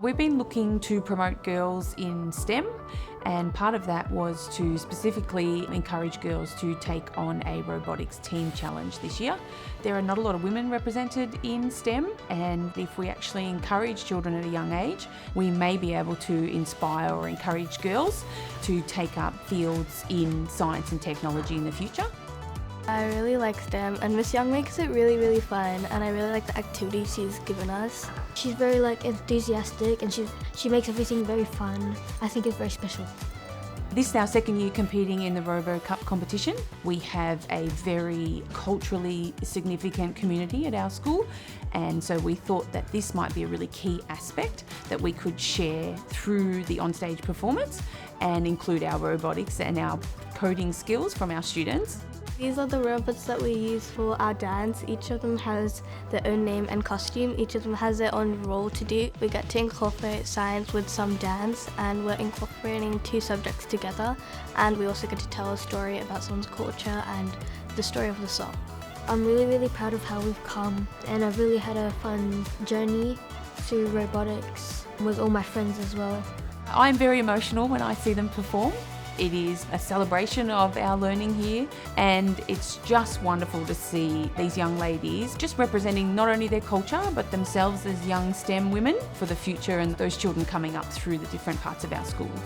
We've been looking to promote girls in STEM, and part of that was to specifically encourage girls to take on a robotics team challenge this year. There are not a lot of women represented in STEM, and if we actually encourage children at a young age, we may be able to inspire or encourage girls to take up fields in science and technology in the future. I really like STEM, and Miss Young makes it really fun, and I really like the activities she's given us. She's very enthusiastic, and she makes everything very fun. I think it's very special. This is our second year competing in the RoboCup competition. We have a very culturally significant community at our school, and so we thought that this might be a really key aspect that we could share through the onstage performance and include our robotics and our coding skills from our students. These are the robots that we use for our dance. Each of them has their own name and costume. Each of them has their own role to do. We get to incorporate science with some dance, and we're incorporating two subjects together. And we also get to tell a story about someone's culture and the story of the song. I'm really proud of how we've come, and I've really had a fun journey through robotics with all my friends as well. I'm very emotional when I see them perform. It is a celebration of our learning here, and it's just wonderful to see these young ladies just representing not only their culture but themselves as young STEM women for the future and those children coming up through the different parts of our schools.